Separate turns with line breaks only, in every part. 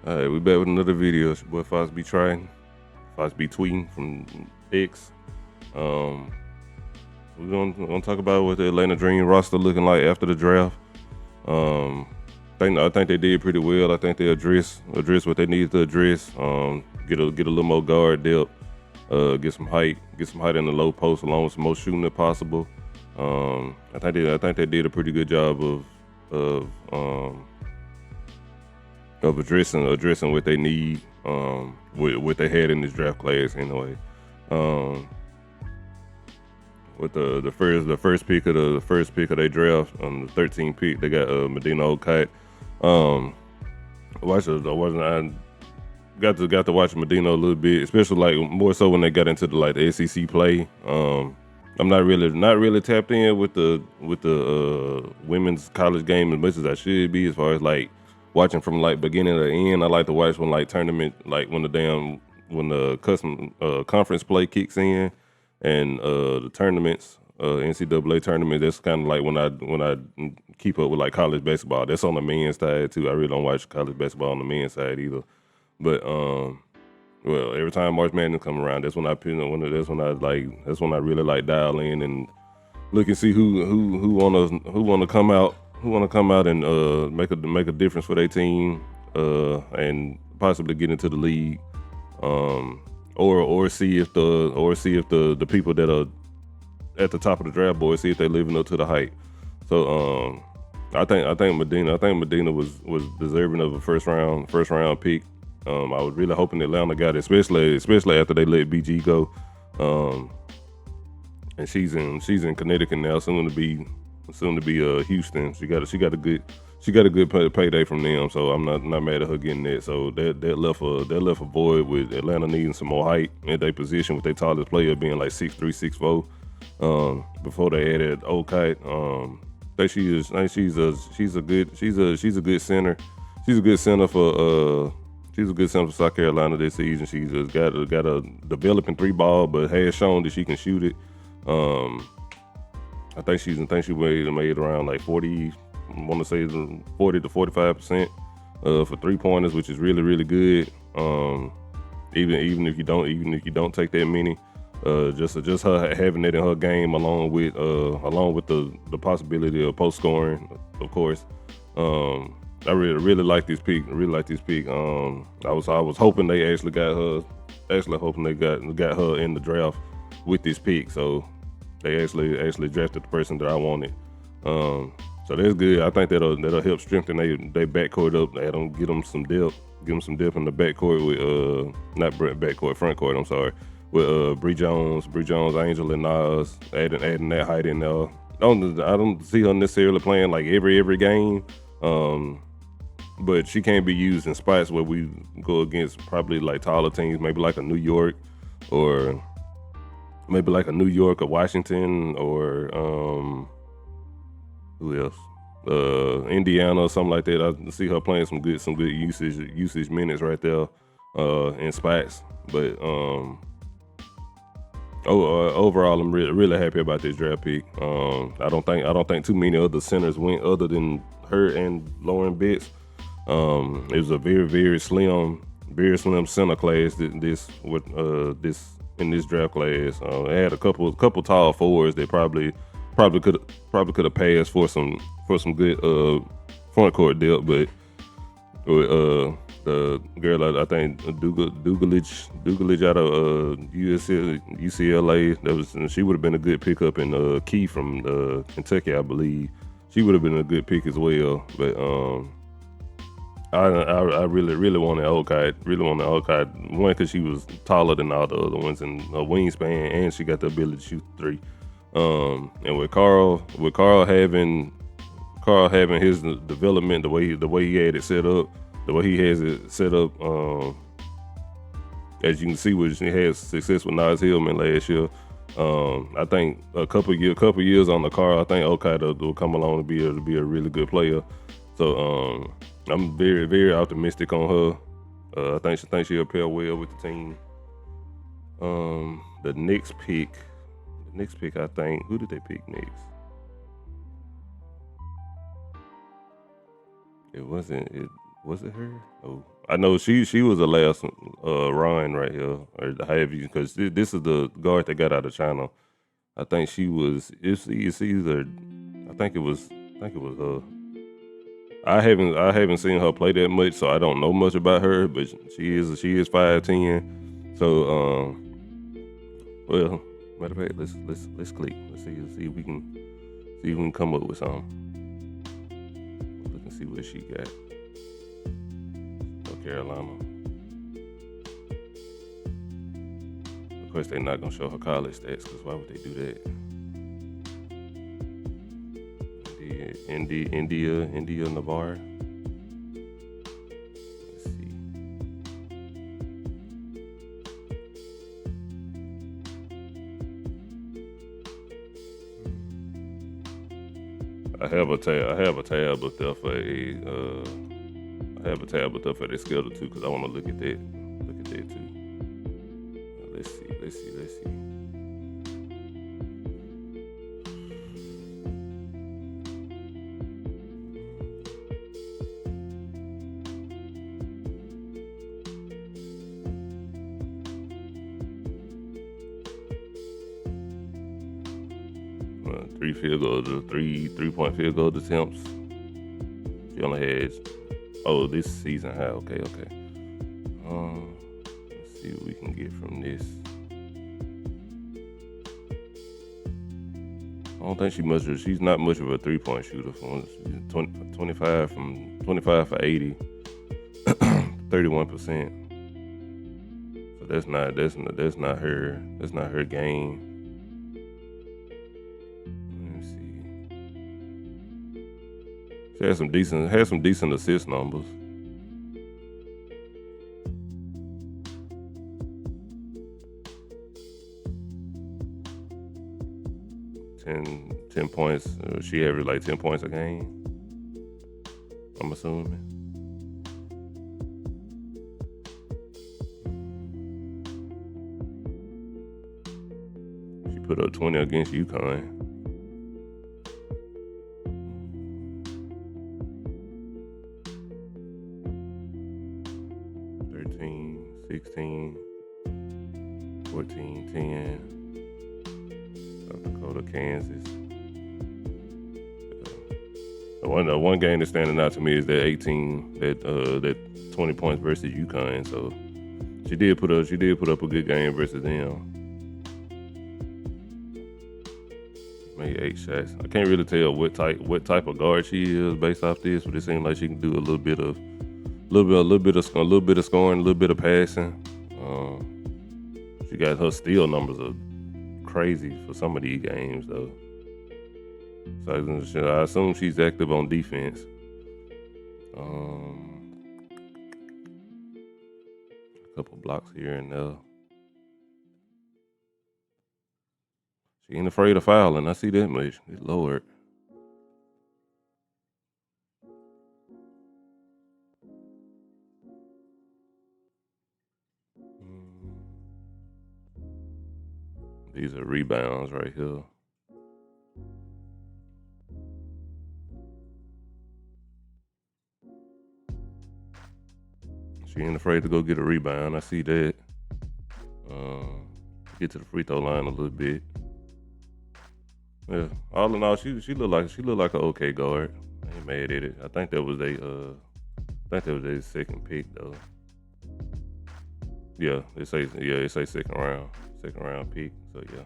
All right, we back with another video. It's your boy Fox be trying. Fox be tweeting from X. Um, we're gonna talk about what the Atlanta Dream roster looking like after the draft. Um, I think they did pretty well. I think they address what they needed to address. Get a little more guard depth. Get some height in the low post along with some more shooting if possible. I think they did a pretty good job of um of addressing what they need, with what they had in this draft class anyway. Um, with the first pick of their draft on the 13th pick, they got Medina Okite. Um, I got to watch Medina a little bit, especially like more so when they got into the SEC play. I'm not really tapped in with the women's college game as much as I should be, as far as like watching from like beginning to end. I like to watch when like tournament, like when the custom conference play kicks in, and the tournaments, NCAA tournament. That's kind of like when I keep up with like college basketball. That's on the men's side too. I really don't watch college basketball on the men's side either. But well, every time March Madness come around, that's when that's when I really like dial in and look and see who wanna come out and make a difference for their team, and possibly get into the league, or see if the people that are at the top of the draft board, see if they're living up to the hype. So I think Medina was deserving of a first round pick. I was really hoping Atlanta got it, especially after they let BG go. And she's in Connecticut now, soon to be Houston. She got a good payday from them, so I'm not mad at her getting that. So that left a void with Atlanta needing some more height at their position, with their tallest player being like 6'3", 6'4". Before they added Okite. I think she's a good center. She's a good center for South Carolina this season. She's just got a developing three ball, but has shown that she can shoot it. I think she made around like 40. I want to say 40 to 45% for 3-pointers, which is really really good. Even if you don't take that many, just her having it in her game, along with the possibility of post scoring, of course. I really like this pick. I was hoping they actually got her. Actually hoping they got her in the draft with this pick. So they actually drafted the person that I wanted. So that's good. I think that'll help strengthen they backcourt up. That'll give them some depth. Give them some depth in the backcourt with not backcourt, front court. I'm sorry, with Bree Jones, Angel, and Nas, adding that height in there. I don't see her necessarily playing like every game. But she can't be used in spots where we go against probably like taller teams, maybe like a New York, or Washington, or who else? Indiana or something like that. I see her playing some good usage minutes right there in spots. But overall, I'm really happy about this draft pick. I don't think too many other centers went other than her and Lauren Betts. It was a very slim center class in this draft class. It had a couple tall forwards that probably could have passed for some good front court depth, but the girl, I think Dugalich out of UCLA, she would have been a good pickup, and Key from Kentucky, I believe, she would have been a good pick as well. But I really wanted Okite. One, because she was taller than all the other ones, and her wingspan, and she got the ability to shoot three. And with Carl having his development, the way he had it set up, the way he has it set up, as you can see, he had success with Nas Hillman last year. I think a couple years on the car, I think Okite will come along to be a really good player. So I'm very optimistic on her. I think she'll pair well with the team. The next pick, I think, who did they pick next? It wasn't it. Was it her? Oh, I know she was the last Ryan right here, or however you, because this is the guard that got out of China. I think she was. It's either. I think it was her. I haven't seen her play that much, so I don't know much about her. But she is 5'10". So well, matter of fact, let's click. Let's see if we can come up with something. Look and see what she got. North Carolina. Of course, they're not gonna show her college stats, because why would they do that? India, Navarre. Let's see. I have a tab up there for a. I have a tab up there for the schedule too, because I want to look at that. Look at that too. Let's see. 3 point field goal attempts. She only had. Oh, this season high. Okay. Let's see what we can get from this. I don't think she's not much of a 3-point shooter. 25 for 80, 31%. So that's not her game. Let me see. She had some decent assist numbers. 10 points. She averaged like 10 points a game, I'm assuming. She put up 20 against UConn. 13, 16, 14, 10. South Dakota, Kansas. The one game that's standing out to me is that 20 points versus UConn. So she did put up a good game versus them. Made 8 shots. I can't really tell what type of guard she is based off this, but it seems like she can do a little bit of scoring, a little bit of passing. She got her steal numbers are crazy for some of these games though. So I assume she's active on defense. A couple blocks here and there. She ain't afraid of fouling. I see that much. It's lowered. These are rebounds right here. She ain't afraid to go get a rebound. I see that. Get to the free throw line a little bit. Yeah. All in all, she looked like an okay guard. I ain't mad at it. I think that was their second pick though. Yeah, it say second round pick. So yeah.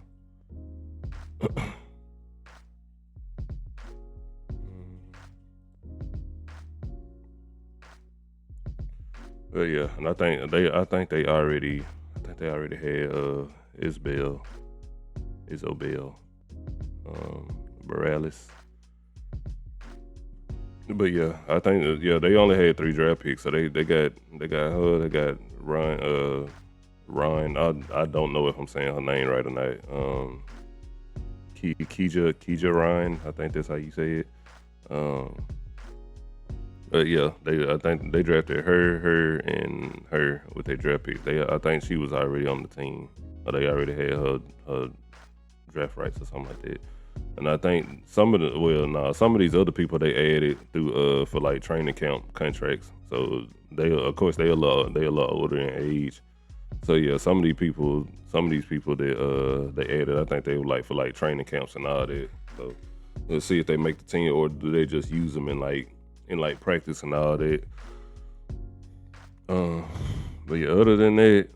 But yeah, and I think they already had Isobel, Morales. But yeah, I think they only had 3 draft picks, so they got her, they got Ryan. I don't know if I'm saying her name right or not. Keija Ryan, I think that's how you say it. But yeah, I think they drafted her with their draft pick. I think she was already on the team, or they already had her draft rights or something like that. And I think some of these other people they added through for like training camp contracts. So of course they a lot older in age. So yeah, some of these people that they added, I think they were like for like training camps and all that. So let's see if they make the team or do they just use them in like practice and all that. But yeah, other than that,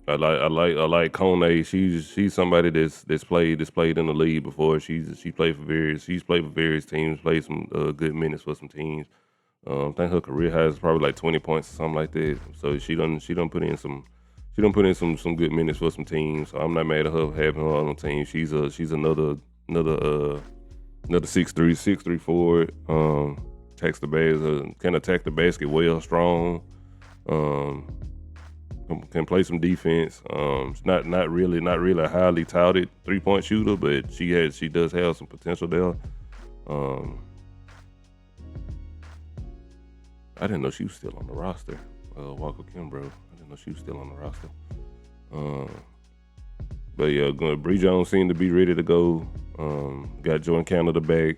I like Kone. She's somebody that's played in the league before. She's played for various teams, played some good minutes for some teams. I think her career high is probably like 20 points or something like that. So she done put in some good minutes for some teams. So I'm not mad at her having her on the team. She's another 6'3" forward. Attacks the basket, can attack the basket well, strong. Can play some defense. Not really a highly touted 3-point shooter, but she does have some potential there. I didn't know she was still on the roster. Walker Kimbrough. I didn't know she was still on the roster. But yeah, Bree Jones seemed to be ready to go. Got Jordan Canada back.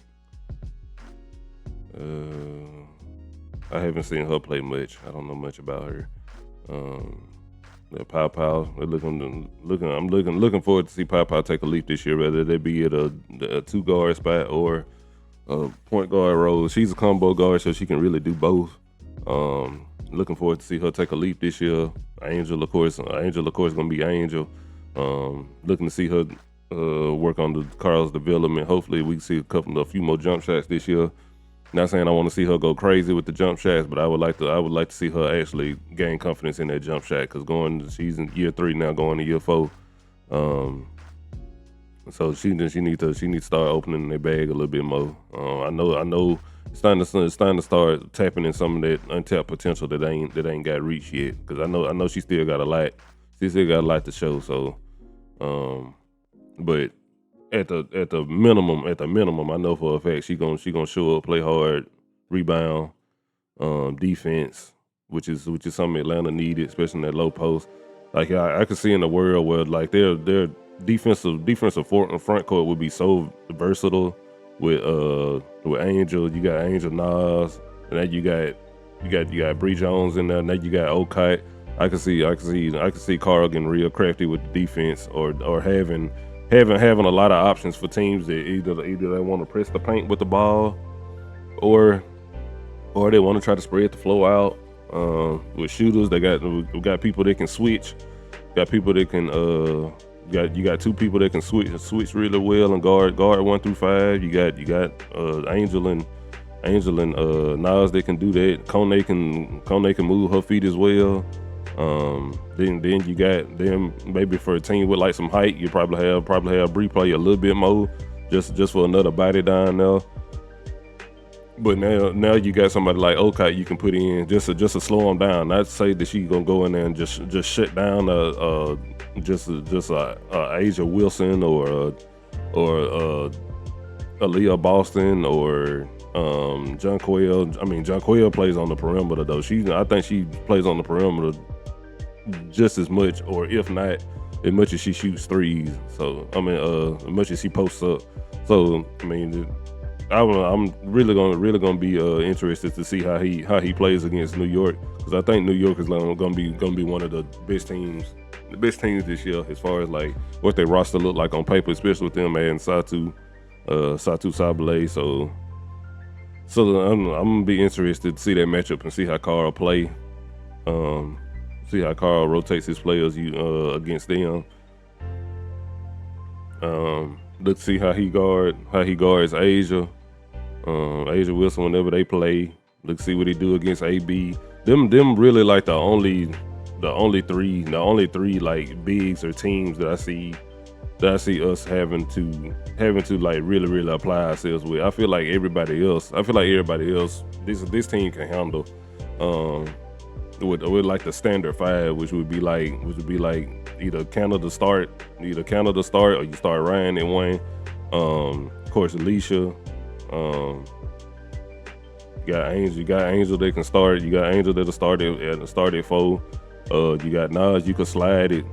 I haven't seen her play much. I don't know much about her. Pow Pow. I'm looking forward to see Pow Pow take a leap this year, whether they be at a 2-guard spot or a point guard role. She's a combo guard, so she can really do both. Looking forward to see her take a leap this year. Angel, of course, gonna be Angel. Looking to see her work on the Carl's development. Hopefully, we can see a few more jump shots this year. Not saying I want to see her go crazy with the jump shots, but I would like to see her actually gain confidence in that jump shot. Because she's in year 3 now, going to year 4. So she needs to start opening their bag a little bit more. I know it's starting to start tapping in some of that untapped potential that ain't got reached yet. Because I know she still got a lot. She still got a lot to show. So, but at the minimum, I know for a fact she gonna show up, play hard, rebound, defense, which is something Atlanta needed, especially in that low post. Like I could see in a world where like their defensive front court would be so versatile with Angel. You got Angel Nas, and then you got Bree Jones in there, and then you got Okite. I could see Carl getting real crafty with the defense, or having a lot of options for teams that either they want to press the paint with the ball, or they want to try to spread the flow out. With shooters, we got people that can switch. Got people that can you got 2 people that can switch really well and guard 1 through 5. You got Angel and Nas that can do that. Kone can move her feet as well. Then you got them maybe for a team with like some height. You probably have Bree play a little bit more just for another body down there. But now you got somebody like Okite you can put in just to slow him down. Not to say that she gonna go in there and just shut down Asia Wilson or Aaliyah Boston or John Quayle. I mean, John Quayle plays on the perimeter though. I think she plays on the perimeter just as much, or if not, as much as she shoots threes. So I mean, as much as she posts up. So I mean, I'm really gonna be interested to see how he plays against New York, because I think New York is gonna be one of the best teams this year as far as like what their roster look like on paper, especially with them adding Satu Sabale. So I'm gonna be interested to see that matchup and see how Carl play. See how Carl rotates his players against them. Let's see how he guards Asia Wilson whenever they play. Let's see what he do against AB. Them really like the only three like bigs or teams that I see us having to like really apply ourselves with. I feel like everybody else this team can handle with like the standard 5, which would be like either Canada start or you start Ryan in one. Of course, Alicia. You got Angel that can start. You got Angel that'll start at 4. You got Nas. You could slide it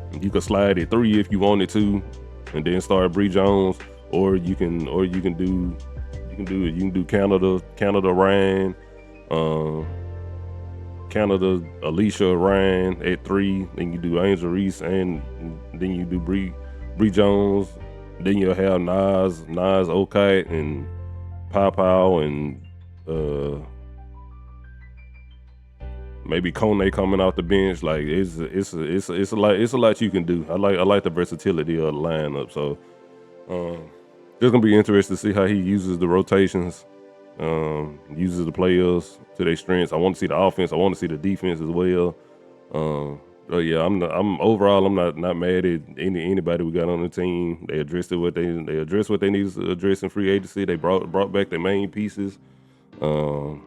3 if you wanted to. and then start Bree Jones, or you can do Canada Ryan, Canada Alicia Ryan at 3. Then you do Angel Reese, and then you do Bree Jones. Then you'll have Nas Okai, and Pow, and maybe Kone coming off the bench. Like it's a lot you can do. I like the versatility of the lineup. So it's gonna be interesting to see how he uses the rotations, uses the players to their strengths. I want to see the offense. I want to see the defense as well. But yeah, I'm not mad at anybody we got on the team. They addressed what they needed to address in free agency. They brought back their main pieces. We're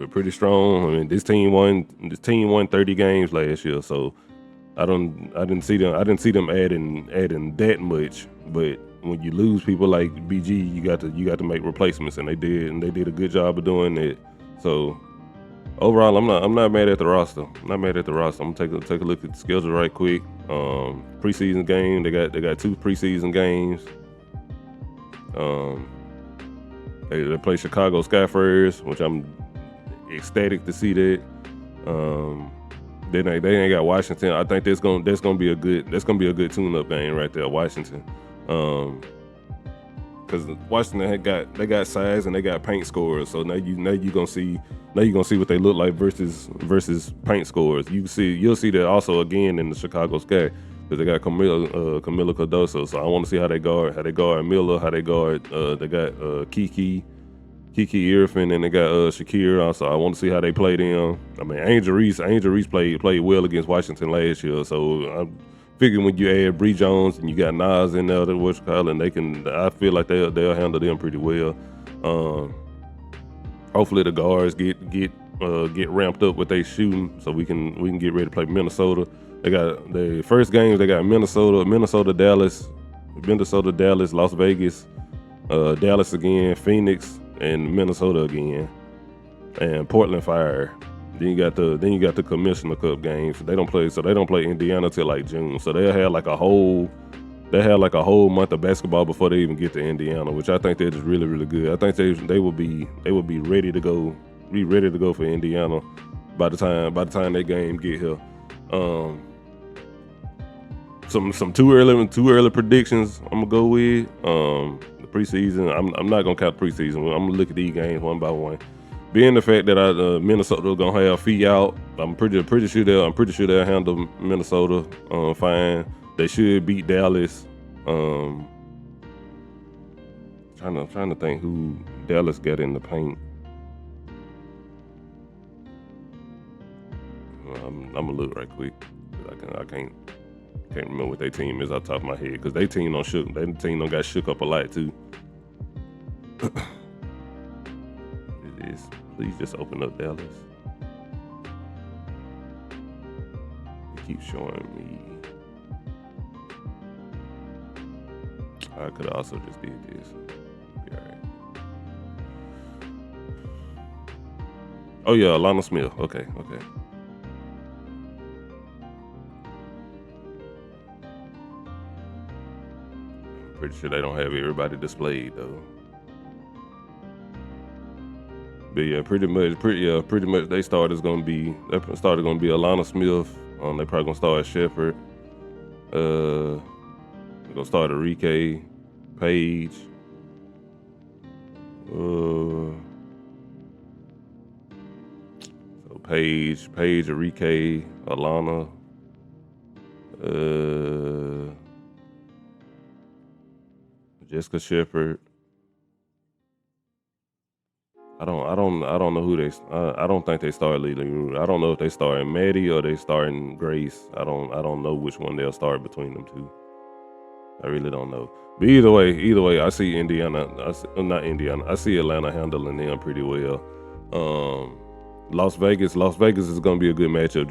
pretty strong. I mean, this team won 30 games last year, so I didn't see them adding that much. But when you lose people like BG, you got to make replacements, and they did a good job of doing that. So overall, I'm not mad at the roster. I'm gonna take a look at the schedule right quick. Preseason game, they got 2 preseason games. They play Chicago Sky first, which I'm ecstatic to see that. They ain't got Washington. I think that's gonna be a good tune-up game right there, Washington. Because Washington they got size and they got paint scorers. So now you gonna see what they look like versus paint scorers. You'll see that also again in the Chicago Sky, because they got Camila Cardoso. So I want to see how they guard Miller, how they guard they got Kiki Irfin, and they got Shakir also. I want to see how they play them. I mean, Angel Reese played well against Washington last year. So I'm figuring when you add Bree Jones and you got Nas in there, I feel like they'll handle them pretty well. Hopefully the guards get ramped up with their shooting, so we can get ready to play Minnesota. They got the first games. They got Minnesota, Dallas, Las Vegas, Dallas again, Phoenix, and Minnesota again, and Portland Fire. Then you got the Commissioner Cup games. They don't play Indiana till like June. So they'll have like a whole month of basketball before they even get to Indiana, which I think they're just really, really good. I think they will be ready to go for Indiana by the time that game get here. Some too early predictions I'm gonna go with. The preseason, I'm not gonna count the preseason. I'm gonna look at these games one by one. Being the fact that Minnesota gonna have Fee out, I'm pretty sure they'll handle Minnesota fine. They should beat Dallas. Trying to think who Dallas got in the paint. I'm gonna look right quick. I can't remember what their team is off the top of my head, because their team don't got shook up a lot too. It is. Please just open up Dallas. It keeps showing me. I could have also just did this. Be all right. Oh yeah, Alana Smith. Okay. Pretty sure they don't have everybody displayed though. But yeah, pretty much they started gonna be Alana Smith. They probably gonna start Shepherd. They're gonna start Enrique, Page. So Page, Enrique, Alana. Jessica Shepherd. I don't know who they. I don't think they start leading. I don't know if they starting Maddie or they starting Grace. I don't know which one they'll start between them two. I really don't know. But either way, I see Indiana. Not Indiana. I see Atlanta handling them pretty well. Las Vegas is gonna be a good matchup.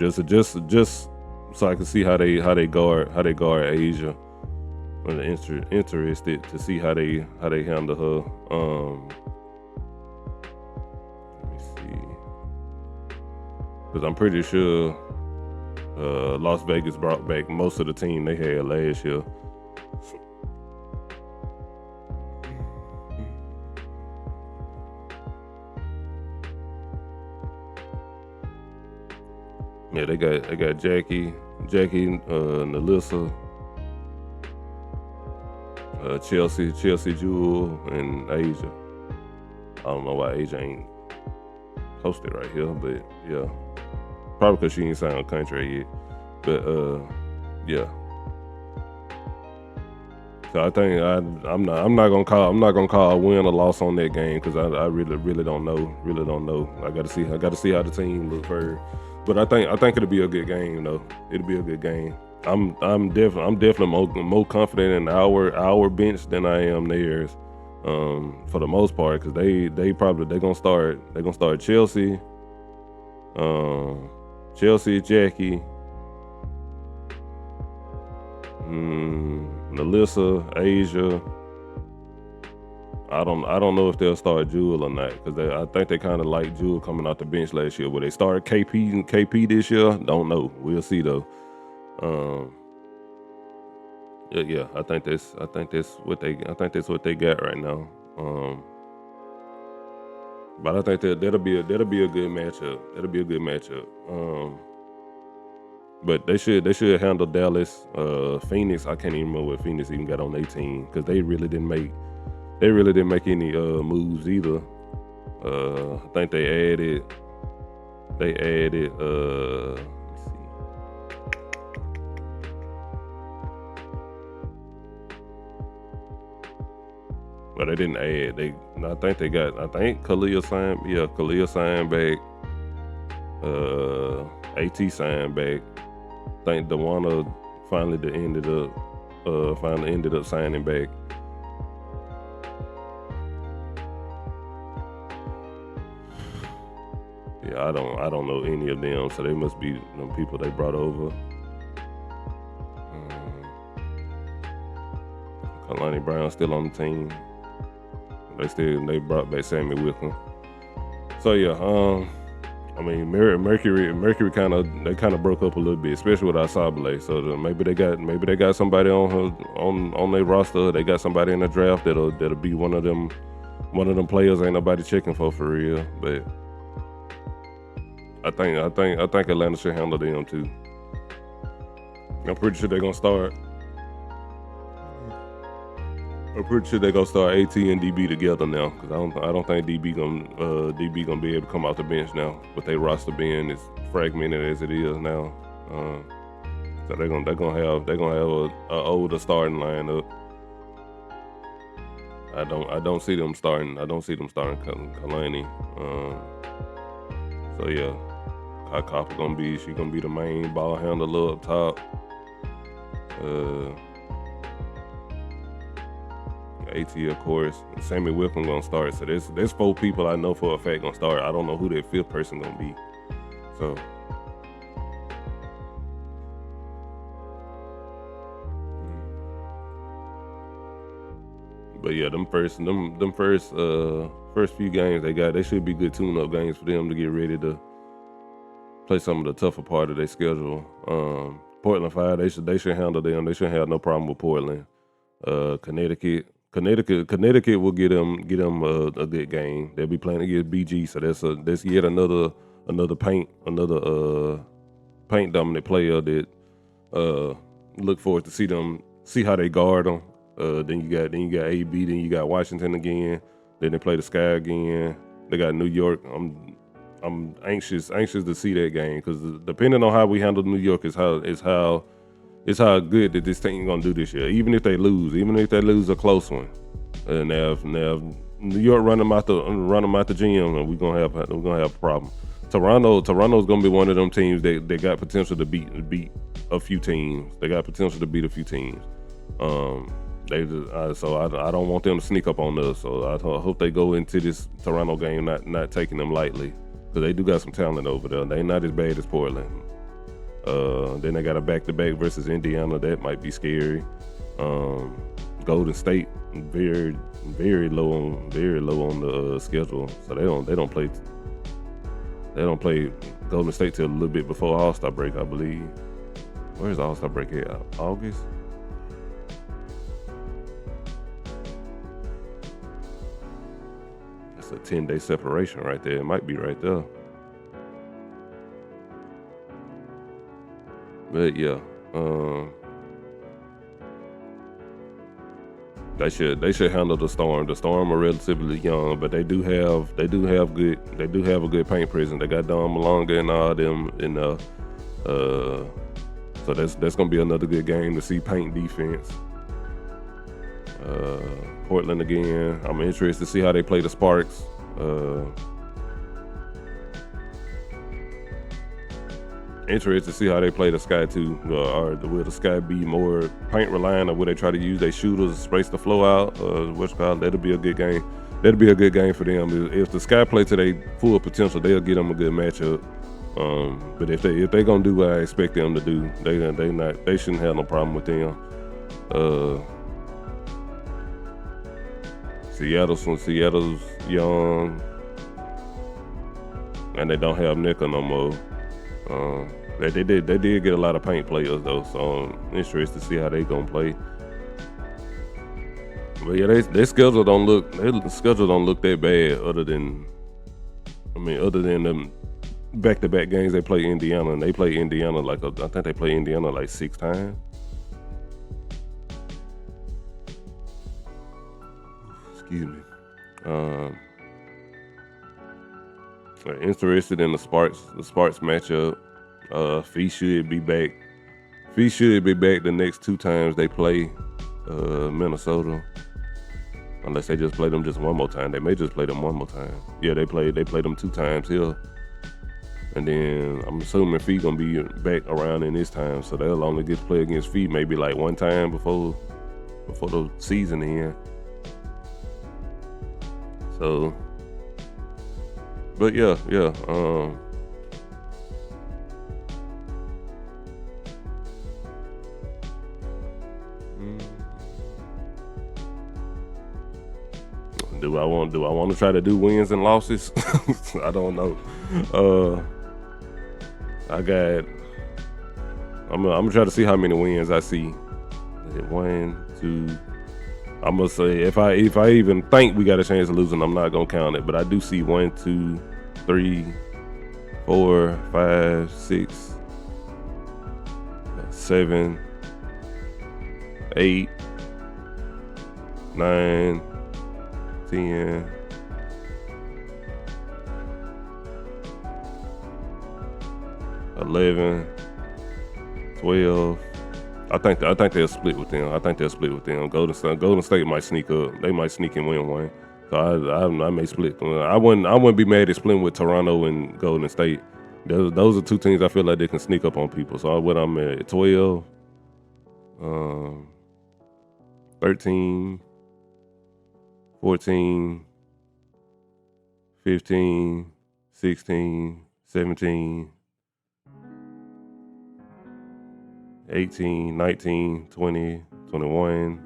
Just so I can see how they guard Asia. I'm interested to see how they handle her. Let me see, because I'm pretty sure Las Vegas brought back most of the team they had last year. Yeah, they got Jackie, Nalissa, Chelsea Jewel, and Asia. I don't know why Asia ain't posted right here, but yeah, probably because she ain't signed a contract yet. But yeah. So I think I'm not gonna call a win or loss on that game because I really don't know. I gotta see how the team look first. But I think it'll be a good game though. It'll be a good game. I'm definitely more confident in our bench than I am theirs. For the most part, because they gonna start Chelsea, Jackie, Nalissa, Asia. I don't know if they'll start Jewel or not because I think they kind of like Jewel coming out the bench last year. Will they start KP this year? Don't know. We'll see though. Yeah, I think that's what they got right now. But I think that'll be a good matchup. That'll be a good matchup. But they should handle Dallas. Phoenix, I can't even remember what Phoenix even got on their team because they really didn't make any moves either. I think they added let me see. But they didn't add. I think Khalil signed back. AT signed back. I think Dewana finally ended up signing back. Yeah, I don't know any of them, so they must be them people they brought over. Kalani Brown still on the team. They brought back Sammy Wickham. So yeah, I mean Mercury kind of broke up a little bit, especially with Asabale. So maybe they got somebody on their roster. They got somebody in the draft that'll be one of them players ain't nobody checking for real. But I think Atlanta should handle them too. I'm pretty sure they're gonna start. I'm pretty sure they're gonna start AT and DB together now because I don't think DB gonna be able to come out the bench now with their roster being as fragmented as it is now. So they're gonna have a older starting lineup. I don't see them starting. Kalani. So yeah, Kakapa gonna be the main ball handler up top. AT of course, Sammy Wickham gonna start. So there's 4 people I know for a fact gonna start. I don't know who that 5th person gonna be. So but yeah, them first few games they should be good tune-up games for them to get ready to play some of the tougher part of their schedule. Portland Fire, they should handle them. They shouldn't have no problem with Portland. Connecticut will get them a good game. They'll be playing against BG, so that's yet another paint dominant player that look forward to see how they guard them. Then you got AB, then you got Washington again. Then they play the Sky again. They got New York. I'm anxious to see that game because depending on how we handle New York is how good that this team gonna do this year. Even if they lose a close one, now if New York run them out the gym, and we're gonna have a problem. Toronto's gonna be one of them teams that got potential to beat a few teams. They got potential to beat a few teams. So I don't want them to sneak up on us. So I hope they go into this Toronto game not taking them lightly because they do got some talent over there. They not as bad as Portland. Then they got a back-to-back versus Indiana. That might be scary. Golden State very low on the schedule, so they don't play Golden State till a little bit before All-Star break, I believe. Where's All-Star break at? August? That's a 10-day separation right there. It might be right there. But yeah, they should handle the Storm. The Storm are relatively young, but they do have a good paint presence. They got Don Malonga and all them, and so that's gonna be another good game to see paint defense. Portland again. I'm interested to see how they play the Sparks. Interested to see how they play the Sky too. Or will the Sky be more paint reliant, or will they try to use their shooters to space the flow out? That'll be a good game. That'll be a good game for them. If the Sky play to their full potential, they'll get them a good matchup. But if they gonna do what I expect them to do, they shouldn't have no problem with them. Seattle's young, and they don't have Nickel no more. They did get a lot of paint players though, so I'm interested to see how they gonna play. But yeah, their schedule don't look that bad. Other than them back-to-back games, they play Indiana, and they play Indiana I think they play Indiana like 6 times. Excuse me. Interested in the Sparks matchup. Fee should be back. The next 2 times they play Minnesota. Unless they just play them just one more time. They may just play them one more time. Yeah, they play them 2 times here. And then I'm assuming Fee gonna be back around in this time, so they'll only get to play against Fee maybe like 1 time before the season ends. So, but yeah. Do I want to try to do wins and losses? I don't know. I'm gonna try to see how many wins I see. 1, 2. I'm gonna say if I even think we got a chance of losing, I'm not gonna count it. But I do see 1, 2, 3, 4, 5, 6, 7, 8, 9, 10, 11, 12. I think they'll split with them. Golden State might sneak up. They might sneak and win 1. So I may split. I wouldn't be mad at splitting with Toronto and Golden State. Those are 2 teams I feel like they can sneak up on people. So I'm at 12, 13, 14, 15, 16, 17, 18, 19, 20, 21,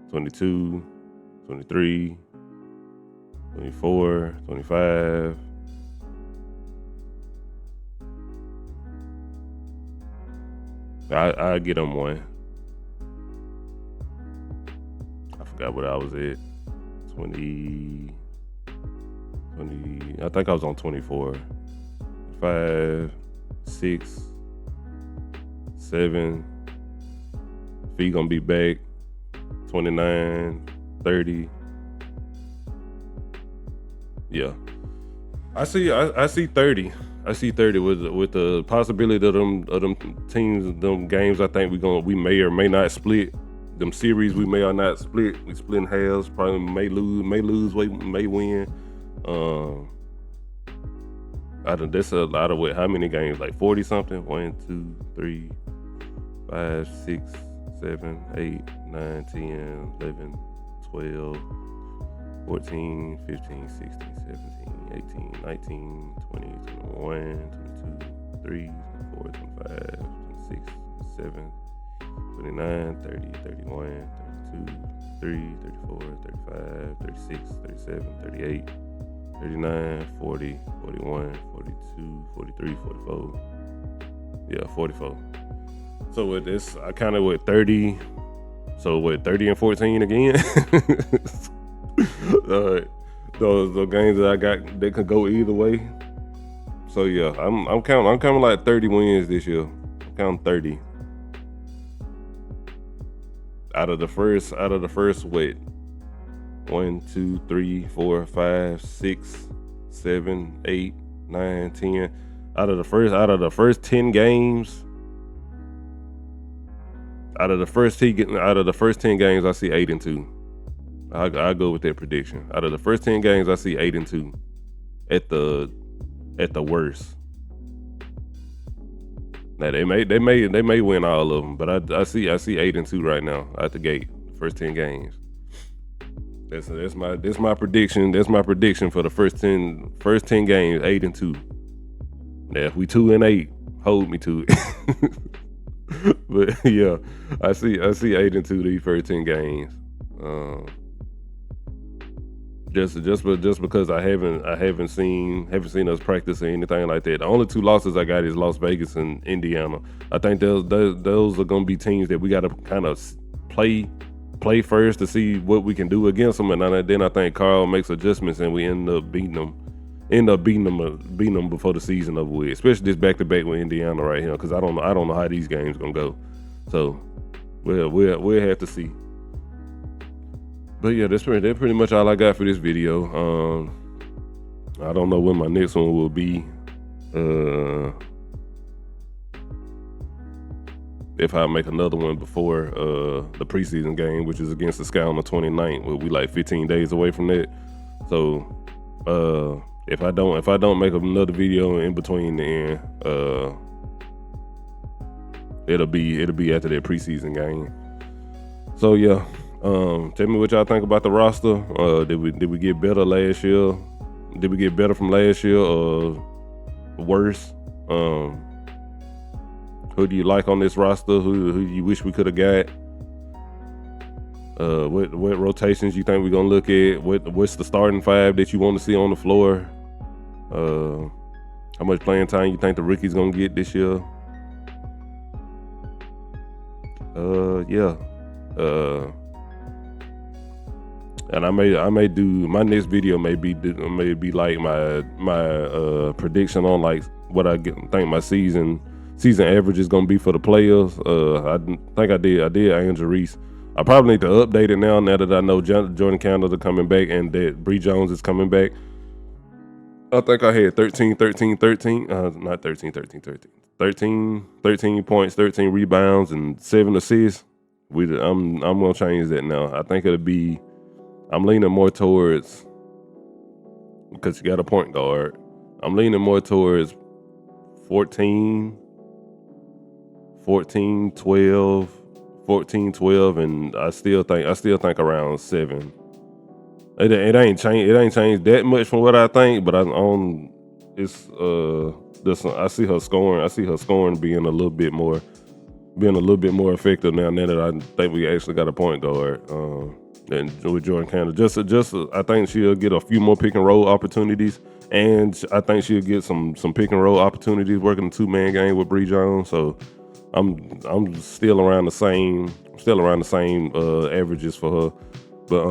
22, 23, 24, 25. I get them 1. I forgot what I was at. 20. I think I was on 24. 5, 6, 7. Fee gonna be back. 29, 30. Yeah, I see 30. I see 30 with the possibility of them teams, them games. I think we may or may not split. Them series we may or not split. We split in halves. Probably may lose, may win. That's a lot of how many games? Like 40 something. 1, 2, 3, 5, 6, 7, 8, 9, 10, 11, 12, 14, 15, 16, 17, 18, 19, 20, 21, 22, 23, 24, 25, 26, 27, 29, 30, 31, 32, 33, 34, 35, 36, 37, 38, 39, 40, 41, 42, 43, 44. Yeah, 44. So with this, I kind of went 30. So with 30 and 14 again. Those games that I got, they could go either way. So yeah, I'm counting like 30 wins this year. I'm counting 30. Out of the first what? 1, 2, 3, 4, 5, 6, 7, 8, 9, 10. Out of the first 10 games, out of the first 10 games, I see 8-2. I go with that prediction. Out of the first 10 games, I see 8-2 at the worst. Now they may win all of them, but I see 8-2 right now at the gate. First 10 games. That's my prediction. That's my prediction for the first 10 games, 8-2. Now if we 2-8, hold me to it. But yeah, I see 8-2 these first 10 games. Just because I haven't seen us practice or anything like that. The only two losses I got is Las Vegas and Indiana. I think those are gonna be teams that we got to kind of play first to see what we can do against them, and then I think Carl makes adjustments and we end up beating them before the season over with. Especially this back-to-back with Indiana right here, because I don't know how these games gonna go. So we'll have to see. But yeah, that's pretty much all I got for this video. I don't know when my next one will be. If I make another one before the preseason game, which is against the Sky on the 29th, we like 15 days away from that. So if I don't make another video in between then, it'll be after that preseason game. So yeah, tell me what y'all think about the roster. Did we get better last year? Did we get better from last year or worse? Who do you like on this roster? Who you wish we could have got? What rotations you think we're gonna look at? What's the starting five that you want to see on the floor? How much playing time you think the rookies gonna get this year? Yeah. And I may do my next video may be like my prediction on like what I think my season average is gonna be for the players. I think I did Angel Reese. I probably need to update it now that I know Jordan Canada coming back and that Bree Jones is coming back. I think I had 13, not 13, 13 points, 13 rebounds, and 7 assists. I'm gonna change that now. I think I'm leaning more towards, because you got a point guard, I'm leaning more towards 14, 12, and I still think around 7. It ain't changed that much from what I think, but I see her scoring being a little bit more effective now that I think we actually got a point guard. And with Jordan Canada, just I think she'll get a few more pick and roll opportunities, and I think she'll get some pick and roll opportunities working the 2-man game with Bree Jones. So I'm still around the same averages for her. But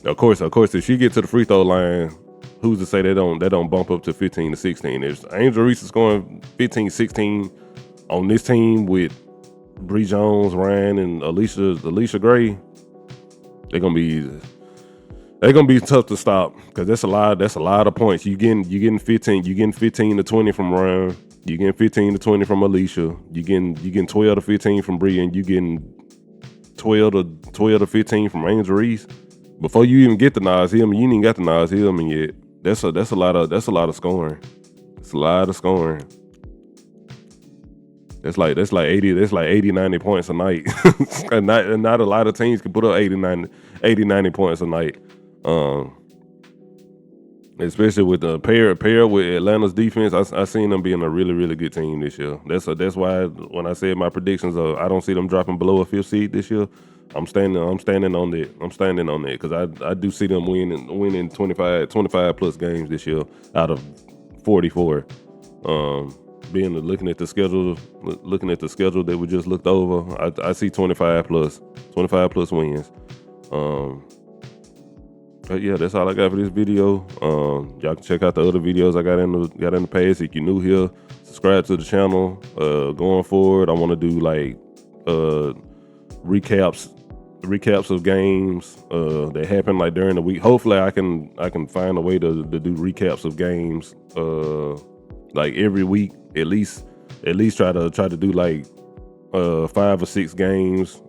of course, if she gets to the free throw line, who's to say they don't bump up to 15 to 16? If Angel Reese is scoring 15, 16 on this team with Bree Jones, Ryan, and Alicia Gray, they're gonna be tough to stop, because that's a lot of points. You getting 15 to 20 from Ryan, you getting 15 to 20 from Alicia, you getting 12 to 15 from Bree, and you getting 12 to 15 from Angel Reese. Before you even get the Nas Hillman, you ain't even got the Nas Hillman yet. That's a lot of scoring. It's a lot of scoring. That's like 80, 90 points a night. And not a lot of teams can put up 80, 90 points a night. Especially with the pair with Atlanta's defense, I seen them being a really, really good team this year. That's why when I said my predictions of I don't see them dropping below a 5th seed this year, I'm standing on that because I do see them winning 25 plus games this year out of 44. Looking at the schedule that we just looked over, I see 25 plus wins. But yeah, that's all I got for this video. Y'all can check out the other videos I got in the past. If you're new here, subscribe to the channel. Going forward, I want to do like recaps of games that happen like during the week. Hopefully, I can find a way to do recaps of games like every week at least. Try to do like 5 or 6 games.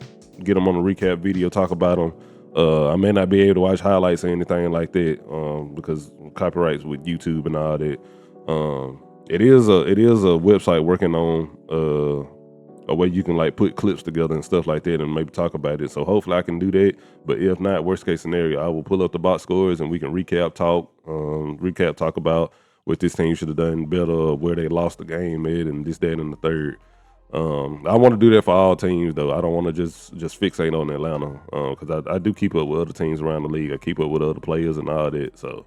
Get them on a recap video. Talk about them. I may not be able to watch highlights or anything like that because copyrights with YouTube and all that. It is a website working on a way you can like put clips together and stuff like that and maybe talk about it. So hopefully I can do that. But if not, worst case scenario, I will pull up the box scores and we can talk about what this team should have done better, where they lost the game at, and this, that, and the third. I want to do that for all teams though. I don't want to just fixate on Atlanta because I do keep up with other teams around the league. I keep up with other players and all that. So,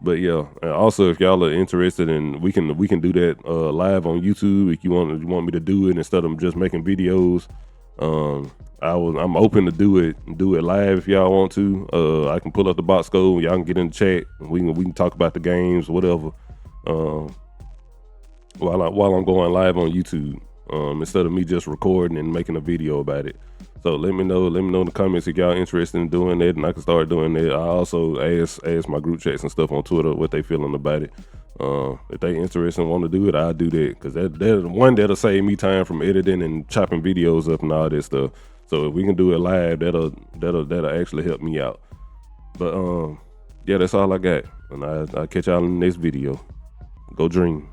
but yeah. Also, if y'all are interested, and we can do that live on YouTube. If you want me to do it instead of just making videos, I'm open to do it live if y'all want to. I can pull up the box score. Y'all can get in the chat. We can talk about the games, whatever. While I'm going live on YouTube, instead of me just recording and making a video about it. So let me know in the comments if y'all interested in doing that, and I can start doing that. I also ask my group chats and stuff on Twitter what they feeling about it. If they interested and want to do it, I'll do that because that'll save me time from editing and chopping videos up and all that stuff. So if we can do it live, that'll actually help me out. But yeah, that's all I got, and I'll catch y'all in the next video. Go Dream.